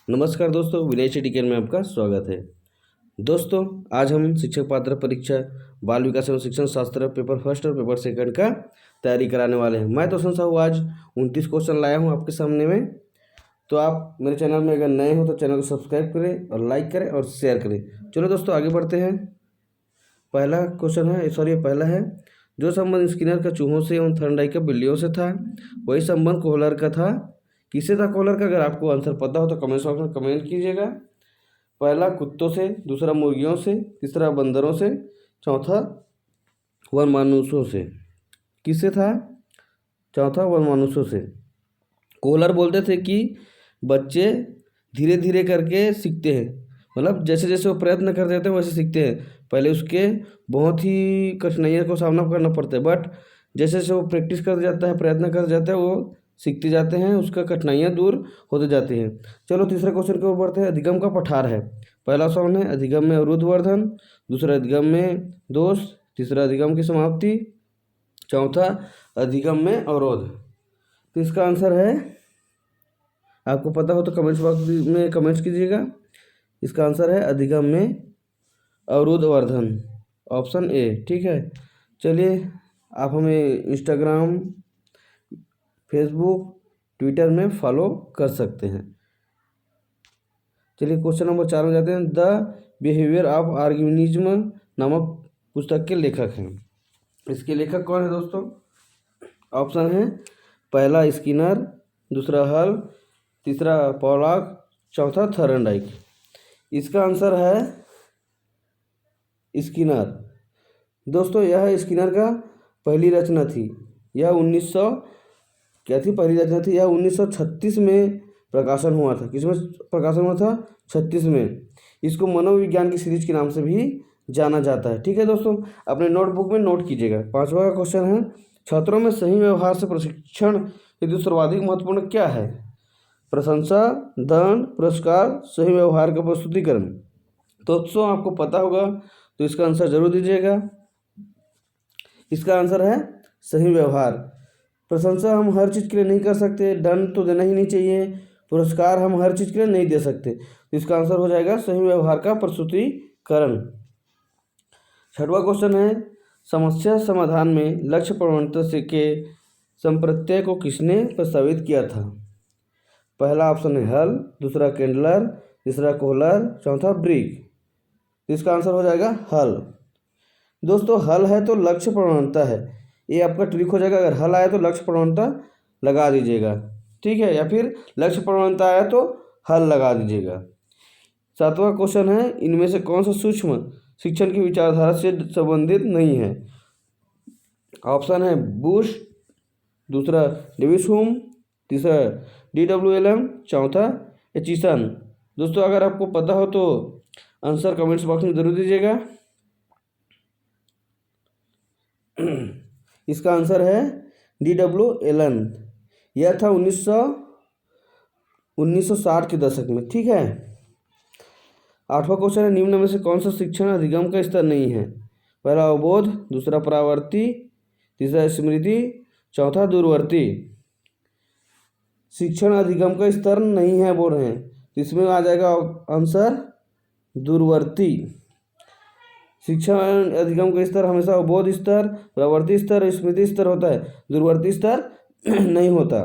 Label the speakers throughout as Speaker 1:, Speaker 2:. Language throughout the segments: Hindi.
Speaker 1: नमस्कार दोस्तों, विनय टिकन में आपका स्वागत है। दोस्तों, आज हम शिक्षक पात्र परीक्षा बाल विकास एवं शिक्षण शास्त्र पेपर फर्स्ट और पेपर सेकंड का तैयारी कराने वाले हैं। मैं तो साहू आज 29 क्वेश्चन लाया हूं आपके सामने में। तो आप मेरे चैनल में अगर नए हो तो चैनल को सब्सक्राइब करें और लाइक करें और शेयर करें। चलो दोस्तों, आगे बढ़ते हैं। पहला क्वेश्चन है, पहला है, जो संबंध स्किनर का चूहों से एवं थर्नडाइक का बिल्लियों से था, वही संबंध कोहलर का था। किससे था कोहलर का? अगर आपको आंसर पता हो तो कमेंट बॉक्स में कमेंट कीजिएगा। पहला कुत्तों से, दूसरा मुर्गियों से, तीसरा बंदरों से, चौथा वनमानुषों से। किससे था? चौथा वनमानुषों से। कोहलर बोलते थे कि बच्चे धीरे धीरे करके सीखते हैं, मतलब जैसे जैसे वो प्रयत्न करते रहते हैं वैसे सीखते हैं। पहले उसके बहुत ही कठिनाइयों को सामना करना पड़ता है, बट जैसे जैसे वो प्रैक्टिस करते जाता है, प्रयत्न करते जाता है, वो सीखते जाते हैं, उसका कठिनाइयाँ दूर होते जाती हैं। चलो तीसरे क्वेश्चन के ऊपर बढ़ते हैं। अधिगम का पठार है। पहला ऑप्शन है अधिगम में अवरुद्धवर्धन, दूसरा अधिगम में दोष, तीसरा अधिगम की समाप्ति, चौथा अधिगम में अवरोध। तो इसका आंसर है, आपको पता हो तो कमेंट्स बॉक्स में कमेंट्स कीजिएगा। इसका आंसर है अधिगम में अवरुद्धवर्धन, ऑप्शन ए। ठीक है, चलिए आप हमें इंस्टाग्राम, फेसबुक, ट्विटर में फॉलो कर सकते हैं। चलिए क्वेश्चन नंबर 4 में जाते हैं। द बिहेवियर ऑफ ऑर्गेनिज्म नामक पुस्तक के लेखक हैं। इसके लेखक कौन है दोस्तों? ऑप्शन है, पहला स्किनर, दूसरा हल, तीसरा पॉलॉक, चौथा थर्नडाइक। इसका आंसर है स्किनर। दोस्तों, यह स्किनर का पहली रचना थी। यह 1936 में प्रकाशन हुआ था। किसमें प्रकाशन हुआ था? 36 में। इसको मनोविज्ञान की सीरीज के नाम से भी जाना जाता है। ठीक है दोस्तों, अपने नोटबुक में नोट कीजिएगा। 5वां का क्वेश्चन है, छात्रों में सही व्यवहार से प्रशिक्षण हेतु सर्वाधिक महत्वपूर्ण क्या है? प्रशंसा, दंड, पुरस्कार, सही व्यवहार का प्रस्तुतिकरण। तो दोस्तों, आपको पता होगा तो इसका आंसर जरूर दीजिएगा। इसका आंसर है सही व्यवहार। प्रशंसा हम हर चीज़ के लिए नहीं कर सकते, दंड तो देना ही नहीं चाहिए, पुरस्कार हम हर चीज़ के लिए नहीं दे सकते। तो इसका आंसर हो जाएगा सही व्यवहार का प्रस्तुतिकरण। 6वां क्वेश्चन है, समस्या समाधान में लक्ष्य प्रवणता से के संप्रत्यय को किसने प्रस्तावित किया था? पहला ऑप्शन है हल, दूसरा केंडलर, तीसरा कोहलर, चौथा ब्रिग। इसका आंसर हो जाएगा हल। दोस्तों, हल है तो लक्ष्य प्रवणता है, ये आपका ट्रिक हो जाएगा। अगर हल आया तो लक्ष्य प्रवणता लगा दीजिएगा, ठीक है, या फिर लक्ष्य प्रवणता आया तो हल लगा दीजिएगा। 7वां क्वेश्चन है, इनमें से कौन सा सूक्ष्म शिक्षण की विचारधारा से संबंधित नहीं है? ऑप्शन है बुश, दूसरा डेविस हुम, तीसरा DWLM, चौथा एचिसन। दोस्तों, अगर आपको पता हो तो आंसर कमेंट्स बॉक्स में जरूर दीजिएगा। इसका आंसर है DWLM। यह था 1960 के दशक में। ठीक है। 8वां क्वेश्चन है, निम्न में से कौन सा शिक्षण अधिगम का स्तर नहीं है? पहला अवबोध, दूसरा परावर्ती, तीसरा स्मृति, चौथा दूरवर्ती। शिक्षण अधिगम का स्तर नहीं है बोल रहे हैं, तो इसमें आ जाएगा आंसर दूरवर्ती। शिक्षण अधिगम का स्तर हमेशा अवबोध स्तर, प्रवर्ती स्तर, स्मृति स्तर होता है, दूरवर्ती स्तर नहीं होता।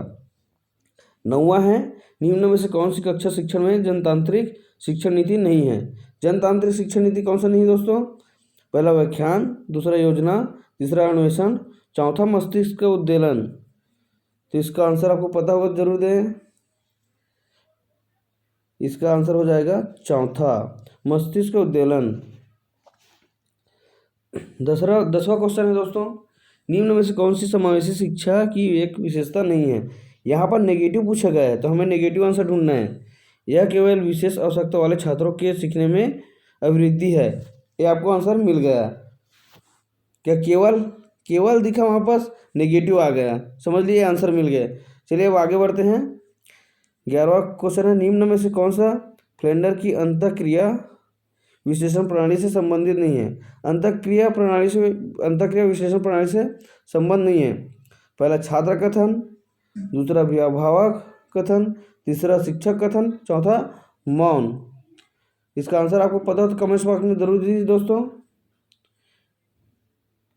Speaker 1: 9वां है, निम्न में से कौन सी कक्षा शिक्षण में जनतांत्रिक शिक्षण नीति नहीं है? जनतांत्रिक शिक्षण नीति कौन सा नहीं है दोस्तों? पहला व्याख्यान, दूसरा योजना, तीसरा अन्वेषण, चौथा मस्तिष्क का उद्दीलन। तो इसका आंसर आपको पता होगा जरूर दें। इसका आंसर हो जाएगा चौथा, मस्तिष्क का उद्दीलन। 10वां क्वेश्चन है दोस्तों, निम्न में से कौन सी समावेशी शिक्षा की एक विशेषता नहीं है? यहाँ पर नेगेटिव पूछा गया है तो हमें नेगेटिव आंसर ढूंढना है। यह केवल विशेष आवश्यकता वाले छात्रों के सीखने में अभिवृद्धि है। ये आपको आंसर मिल गया। क्या केवल दिखा, वहाँ पास नेगेटिव आ गया, समझ लिए आंसर मिल गया। चलिए अब आगे बढ़ते हैं। 11वां क्वेश्चन है, निम्न में से कौन सा फ्लेंडर की अंतःक्रिया विश्लेषण प्रणाली से संबंधित नहीं है? अंतःक्रिया विश्लेषण प्रणाली से संबंध नहीं है। पहला छात्र कथन, दूसरा अभिभावक कथन, तीसरा शिक्षक कथन, चौथा मौन। इसका आंसर आपको पता हो तो कमेंट बॉक्स में जरूर दीजिए दोस्तों।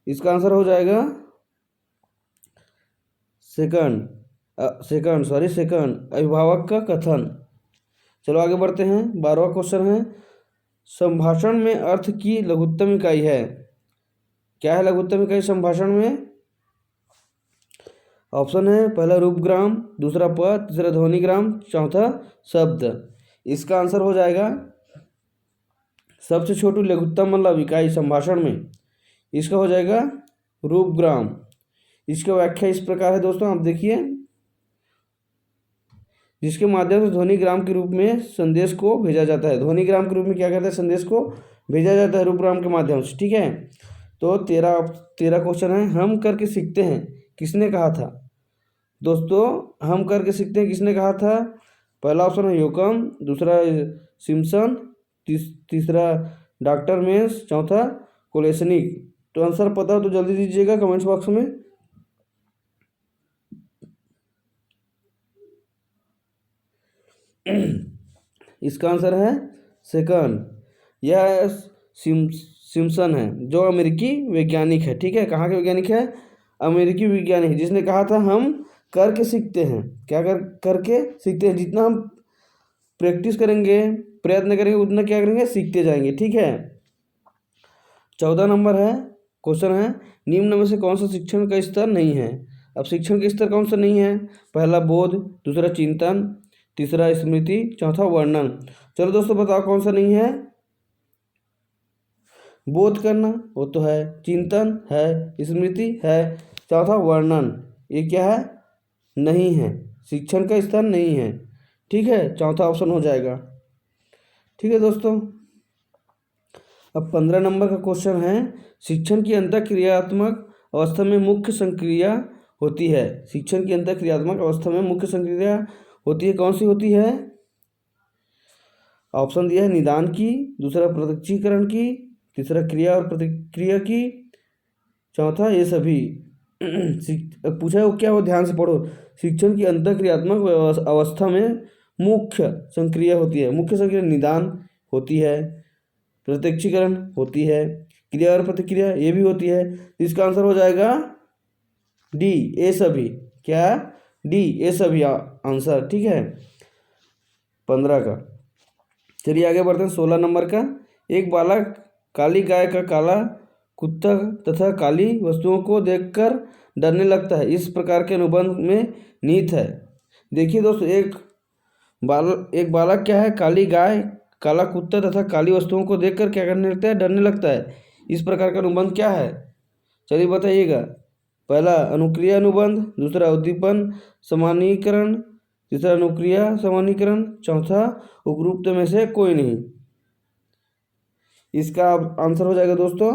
Speaker 1: इसका आंसर हो जाएगा सेकंड अभिभावक का कथन। चलो आगे बढ़ते हैं। 12वां क्वेश्चन है, संभाषण में अर्थ की लघुत्तम इकाई है। क्या है लघुत्तम इकाई संभाषण में? ऑप्शन है, पहला रूपग्राम, दूसरा पद, तीसरा ध्वनिग्राम, चौथा शब्द। इसका आंसर हो जाएगा सबसे छोटी लघुत्तम मतलब इकाई संभाषण में, इसका हो जाएगा रूपग्राम। इसकी व्याख्या इस प्रकार है दोस्तों, आप देखिए, जिसके माध्यम से ध्वनिग्राम के रूप में संदेश को भेजा जाता है। ध्वनिग्राम के रूप में क्या कहते हैं, संदेश को भेजा जाता है रूपग्राम के माध्यम से। ठीक है, तो 13 क्वेश्चन है, हम करके सीखते हैं किसने कहा था? दोस्तों, हम करके सीखते हैं किसने कहा था? पहला ऑप्शन है योकम, दूसरा सिम्पसन, तीसरा डॉक्टर मेंस, चौथा कोलेसनिक। तो आंसर पता हो तो जल्दी दीजिएगा कमेंट्स बॉक्स में। इसका आंसर है सेकंड, यह सिम्पसन है जो अमेरिकी वैज्ञानिक है। ठीक है, कहाँ के वैज्ञानिक है? अमेरिकी वैज्ञानिक, जिसने कहा था हम करके सीखते हैं। क्या करके सीखते हैं, जितना हम प्रैक्टिस करेंगे, प्रयत्न करेंगे, उतना क्या करेंगे, सीखते जाएंगे। ठीक है, 14 नंबर है क्वेश्चन है, निम्न में से कौन सा शिक्षण का स्तर नहीं है? अब शिक्षण का स्तर कौन सा नहीं है? पहला बोध, दूसरा चिंतन, तीसरा स्मृति, चौथा वर्णन। चलो दोस्तों बताओ कौन सा नहीं है? बोध करना वो तो है, चिंतन है, स्मृति है, चौथा वर्णन, ये क्या है? नहीं है, शिक्षण का स्तर नहीं है। ठीक है, चौथा ऑप्शन हो जाएगा। ठीक है दोस्तों, अब 15 नंबर का क्वेश्चन है, शिक्षण की अंतःक्रियात्मक अवस्था में मुख्य संक्रिया होती है। शिक्षण की अंतःक्रियात्मक अवस्था में मुख्य संक्रिया होती है, कौन सी होती है? ऑप्शन दिया है, निदान की, दूसरा प्रत्यक्षीकरण की, तीसरा क्रिया और प्रतिक्रिया की, चौथा ये सभी। पूछा हो क्या, वो ध्यान से पढ़ो। शिक्षण की अंतःक्रियात्मक अवस्था में मुख्य संक्रिया होती है। मुख्य संक्रिया निदान होती है, प्रत्यक्षीकरण होती है, क्रिया और प्रतिक्रिया ये भी होती है। इसका आंसर हो जाएगा डी, ए सभी। क्या? डी, ए सभी आंसर। ठीक है, 15 का। चलिए आगे बढ़ते हैं 16 नंबर का, एक बालक काली गाय का काला कुत्ता तथा काली वस्तुओं को देखकर डरने लगता है, इस प्रकार के अनुबंध में निहित है। देखिए दोस्तों, एक बालक क्या है, काली गाय, काला कुत्ता तथा काली वस्तुओं को देखकर क्या करने लगता है, डरने लगता है। इस प्रकार का अनुबंध क्या है? चलिए बताइएगा। पहला अनुक्रिया अनुबंध, दूसरा उद्दीपन सामान्यीकरण, तीसरा अनुक्रिया सामान्यीकरण, चौथा उपरोक्त में से कोई नहीं। इसका आंसर हो जाएगा दोस्तों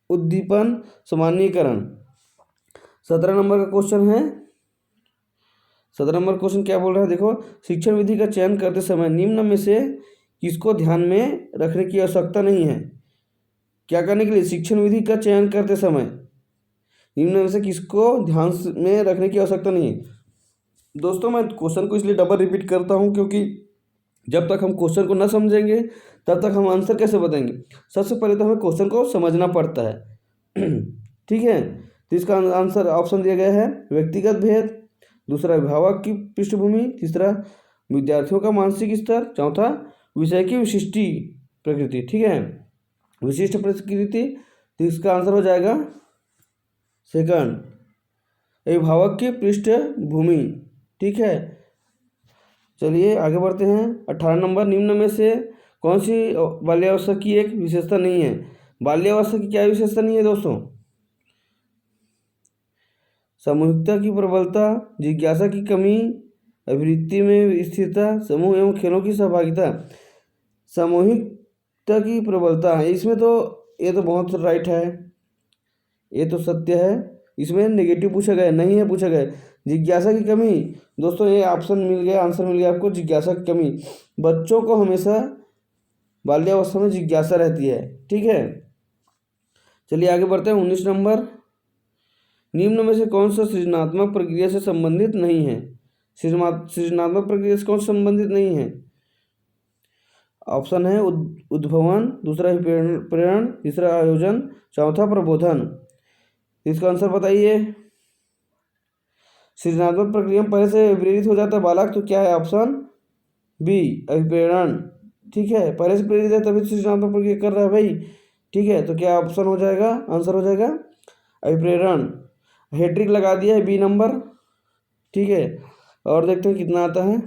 Speaker 1: उद्दीपन सामान्यीकरण। 17 नंबर का क्वेश्चन है, 17 नंबर क्वेश्चन क्या बोल रहा है, देखो, शिक्षण विधि का चयन करते समय निम्न में से किसको ध्यान में रखने की आवश्यकता नहीं है? क्या करने के लिए? शिक्षण विधि का चयन करते समय निम्न में से किसको ध्यान में रखने की आवश्यकता नहीं है? दोस्तों, मैं क्वेश्चन को इसलिए डबल रिपीट करता हूँ क्योंकि जब तक हम क्वेश्चन को न समझेंगे तब तक हम आंसर कैसे बताएंगे। सबसे पहले तो हमें क्वेश्चन को समझना पड़ता है। ठीक है, तो इसका आंसर ऑप्शन दिया गया है, व्यक्तिगत भेद, दूसरा अभिभावक की पृष्ठभूमि, तीसरा विद्यार्थियों का मानसिक स्तर, चौथा विषय की विशिष्टि प्रकृति। ठीक है, विशिष्ट प्रकृति, तो इसका आंसर हो जाएगा सेकंड, अभिभावक की पृष्ठभूमि। ठीक है, चलिए आगे बढ़ते हैं। 18 नंबर, निम्न में से कौन सी बाल्यावस्था की एक विशेषता नहीं है? बाल्यावस्था की क्या विशेषता नहीं है दोस्तों? सामूहिकता की प्रबलता, जिज्ञासा की कमी, अभिवृत्ति में स्थिरता, समूह एवं खेलों की सहभागिता। सामूहिकता की प्रबलता है इसमें, तो ये तो बहुत राइट है, ये तो सत्य है। इसमें नेगेटिव पूछा गया नहीं है, पूछा गया जिज्ञासा की कमी। दोस्तों ये ऑप्शन मिल गया, आंसर मिल गया आपको, जिज्ञासा की कमी। बच्चों को हमेशा बाल्यावस्था में जिज्ञासा रहती है। ठीक है, चलिए आगे बढ़ते हैं। 19 नंबर, निम्न में से कौन सा सृजनात्मक प्रक्रिया से संबंधित नहीं है? सृजनात्मक प्रक्रिया से कौन सा संबंधित नहीं है? ऑप्शन है उद्भवन, दूसरा प्रेरण, तीसरा आयोजन, चौथा प्रबोधन। इसका आंसर बताइए। सृजनात्मक प्रक्रिया में पहले से प्रेरित हो जाता है बालक, तो क्या है ऑप्शन बी अभिप्रेरण। ठीक है, पहले से प्रेरित है तभी सृजनात्मक प्रक्रिया कर रहा है भाई। ठीक है, तो क्या ऑप्शन हो जाएगा, आंसर हो जाएगा अभिप्रेरण। हेट्रिक लगा दिया है बी नंबर। ठीक है, और देखते हैं कितना आता है।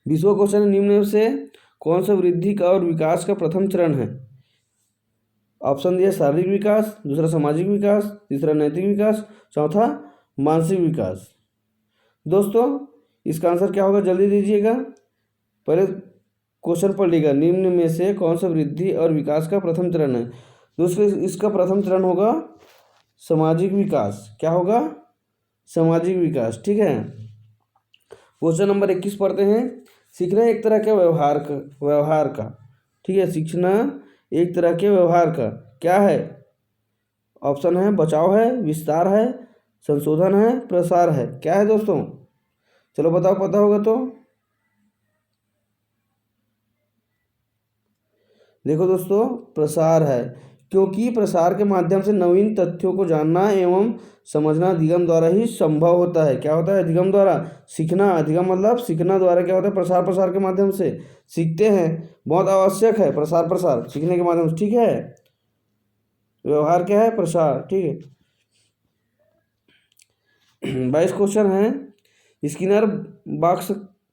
Speaker 1: 20वां क्वेश्चन है, निम्न में से कौन सा वृद्धि का और विकास का प्रथम चरण है? ऑप्शन दिया शारीरिक विकास, दूसरा सामाजिक विकास, तीसरा नैतिक विकास, चौथा मानसिक विकास। दोस्तों इसका आंसर क्या होगा, जल्दी दीजिएगा। पहले क्वेश्चन पढ़ लीजिएगा, निम्न में से कौन सा वृद्धि और विकास का प्रथम चरण है? दूसरे इसका प्रथम चरण होगा सामाजिक विकास। क्या होगा, सामाजिक विकास। ठीक है, क्वेश्चन नंबर 21 पढ़ते हैं। सीखना एक तरह के व्यवहार का। ठीक है, सीखना एक तरह के व्यवहार का क्या है? ऑप्शन है बचाव है, विस्तार है, संशोधन है, प्रसार है। क्या है दोस्तों, चलो बताओ, पता होगा तो। देखो दोस्तों, प्रसार है, क्योंकि प्रसार के माध्यम से नवीन तथ्यों को जानना एवं समझना अधिगम द्वारा ही संभव होता है। क्या होता है, अधिगम द्वारा। सीखना, अधिगम मतलब सीखना द्वारा क्या होता है, प्रसार के माध्यम से सीखते हैं। बहुत आवश्यक है प्रसार सीखने के माध्यम से। ठीक है, व्यवहार क्या है, प्रसार। ठीक है, 22 क्वेश्चन है। स्किनर बॉक्स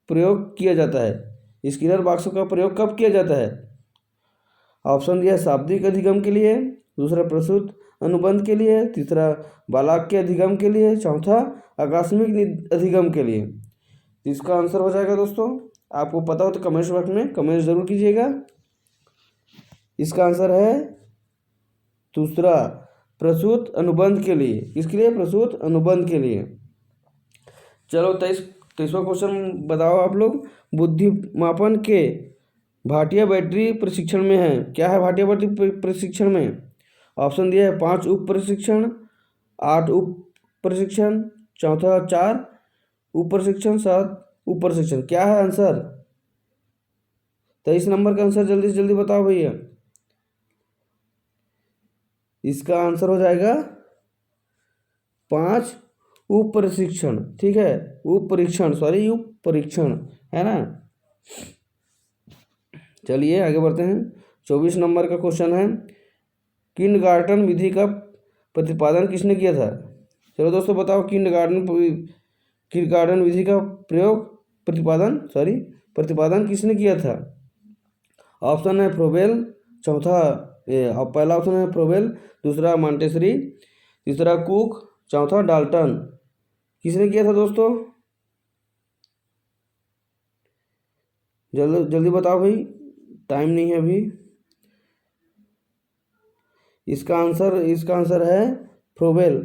Speaker 1: प्रयोग किया जाता है। स्किनर बॉक्स का प्रयोग कब किया जाता है? ऑप्शन दिया शाब्दिक अधिगम के लिए, दूसरा प्रसूत अनुबंध के लिए, तीसरा वाक्य अधिगम के लिए, चौथा आकस्मिक अधिगम के लिए। इसका आंसर हो जाएगा दोस्तों, आपको पता हो तो कमेंट बॉक्स में कमेंट जरूर कीजिएगा। इसका आंसर है दूसरा, प्रसूत अनुबंध के लिए। किसके लिए, प्रसूत अनुबंध के लिए। चलो 23वां क्वेश्चन बताओ आप लोग। बुद्धिमापन के भाटिया बैटरी प्रशिक्षण में है। क्या है भाटिया बैटरी प्रशिक्षण में? ऑप्शन दिया है 5 उप प्रशिक्षण, 8 उप प्रशिक्षण, चौथा 4 उप प्रशिक्षण, 7 उप प्रशिक्षण। क्या है आंसर? 23 नंबर का आंसर जल्दी से जल्दी बताओ भैया। इसका आंसर हो जाएगा 5 उप प्रशिक्षण। ठीक है, उप परीक्षण है ना। चलिए आगे बढ़ते हैं। 24 नंबर का क्वेश्चन है, किंडरगार्टन विधि का प्रतिपादन किसने किया था? चलो दोस्तों बताओ, किंडरगार्टन विधि का प्रतिपादन किसने किया था? ऑप्शन है फ्रोबेल, पहला ऑप्शन है फ्रोबेल, दूसरा मॉन्टेसरी, तीसरा कुक, चौथा डाल्टन। किसने किया था दोस्तों, जल्दी जल्दी बताओ भाई, टाइम नहीं है अभी। इसका आंसर है फ्रोबेल।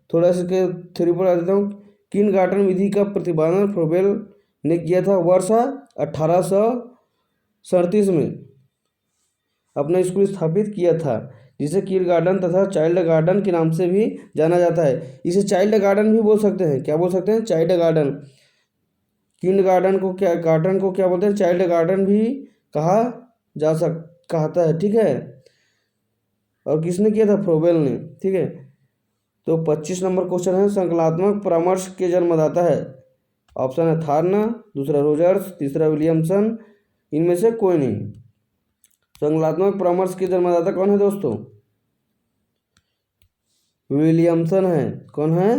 Speaker 1: थोड़ा सा के थ्योरी पर आ देता हूँ। किंडरगार्टन विधि का प्रतिपादन फ्रोबेल ने किया था वर्ष 1837 में। अपना स्कूल स्थापित किया था, जिसे किंडरगार्टन तथा चाइल्ड गार्डन के नाम से भी जाना जाता है। इसे चाइल्ड गार्डन भी बोल सकते हैं। क्या बोल सकते हैं, चाइल्ड गार्डन। किंडरगार्टन को क्या बोलते हैं, चाइल्ड गार्डन भी कहता है। ठीक है, और किसने किया था, फ्रोबेल ने। ठीक है, तो 25 नंबर क्वेश्चन है, संकल्पात्मक परामर्श के जन्मदाता है। ऑप्शन है थार्ना, दूसरा रोजर्स, तीसरा विलियमसन, इनमें से कोई नहीं। संकल्पात्मक परामर्श के जन्मदाता कौन है दोस्तों? विलियमसन है। कौन है,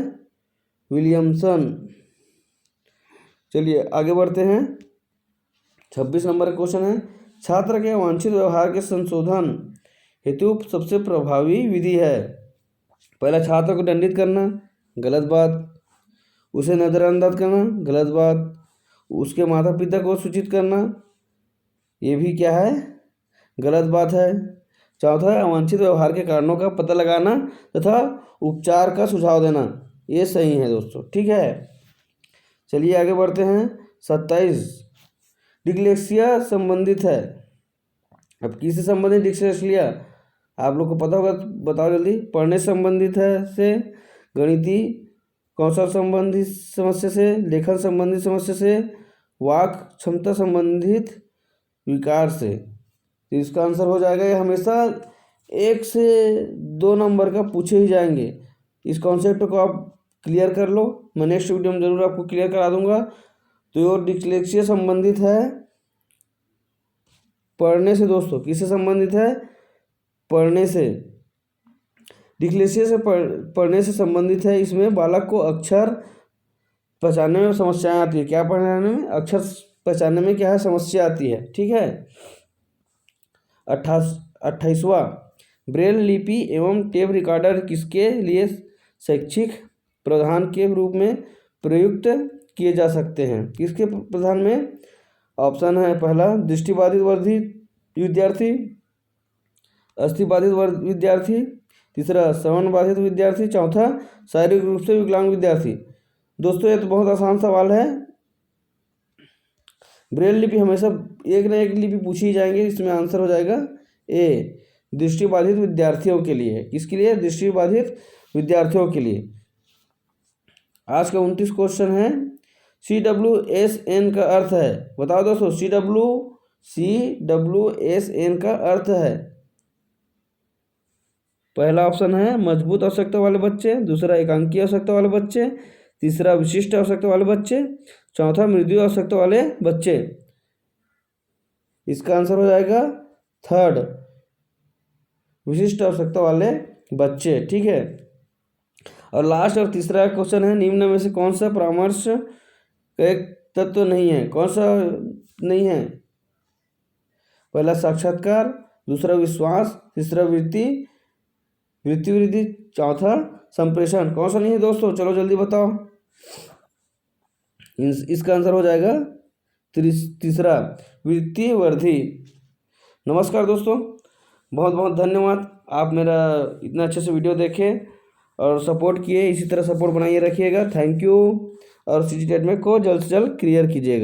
Speaker 1: विलियमसन। चलिए आगे बढ़ते हैं। 26 नंबर का क्वेश्चन है, छात्र के वांछित व्यवहार के संशोधन हेतु सबसे प्रभावी विधि है। पहला, छात्र को दंडित करना, गलत बात। उसे नजरअंदाज करना, गलत बात। उसके माता पिता को सूचित करना, ये भी क्या है, गलत बात है। चौथा है, अवांछित व्यवहार के कारणों का पता लगाना तथा उपचार का सुझाव देना, ये सही है दोस्तों। ठीक है, चलिए आगे बढ़ते हैं। 27, डिस्लेक्सिया संबंधित है। अब किससे संबंधित डिस्लेक्सिया, आप लोग को पता होगा, बताओ जल्दी। पढ़ने से संबंधित है से, गणितीय कौशल संबंधित समस्या से, लेखन संबंधित समस्या से, वाक क्षमता संबंधित विकार से। तो इसका आंसर हो जाएगा, ये हमेशा 1 से 2 नंबर का पूछे ही जाएंगे। इस कॉन्सेप्ट को आप क्लियर कर लो, मैं नेक्स्ट वीडियो में ज़रूर आपको क्लियर करा दूंगा। तो ये डिस्लेक्सिया संबंधित है पढ़ने से दोस्तों। किससे संबंधित है? पढ़ने से। डिस्लेक्सिया से पढ़ने से संबंधित है। इसमें बालक को अक्षर पहचानने में समस्याएं आती है। क्या पढ़ने में? अक्षर पहचानने में क्या है? समस्या आती है। ठीक है। 28वां, ब्रेल लिपि एवं टेप रिकॉर्डर किसके लिए शैक्षिक प्रावधान के रूप में प्रयुक्त किए जा सकते हैं? किसके प्रावधान में? ऑप्शन है पहला दृष्टिबाधित वर्धित विद्यार्थी, अस्थिबाधित विद्यार्थी, तीसरा श्रवण बाधित विद्यार्थी, चौथा शारीरिक रूप से विकलांग विद्यार्थी। दोस्तों ये तो बहुत आसान सवाल है। ब्रेल लिपि हमेशा एक ना एक लिपि पूछी जाएंगे। इसमें आंसर हो जाएगा ए, दृष्टिबाधित विद्यार्थियों के लिए। किसके लिए? दृष्टिबाधित विद्यार्थियों के लिए। आज का 29 क्वेश्चन है, CWSN का अर्थ है? बताओ दोस्तों, CWSN का अर्थ है? पहला ऑप्शन है मजबूत आवश्यकता वाले बच्चे, दूसरा एकांकी आवश्यकता वाले बच्चे, तीसरा विशिष्ट आवश्यकता वाले बच्चे, चौथा मृदु आवश्यकता वाले बच्चे। इसका आंसर हो जाएगा थर्ड, विशिष्ट आवश्यकता वाले बच्चे। ठीक है। और लास्ट और तीसरा क्वेश्चन है, निम्न में से कौन सा परामर्श का एक तत्व नहीं है? कौन सा नहीं है? पहला साक्षात्कार, दूसरा विश्वास, तीसरा वृत्ति वृद्धि, चौथा संप्रेषण। कौन सा नहीं है दोस्तों? चलो जल्दी बताओ। इसका आंसर हो जाएगा तीसरा, वृत्ति वृद्धि। नमस्कार दोस्तों, बहुत बहुत धन्यवाद। आप मेरा इतना अच्छे से वीडियो देखे और सपोर्ट किए। इसी तरह सपोर्ट बनाइए रखिएगा। Thank you. और CG टेट में को जल्द से जल्द क्लियर कीजिएगा।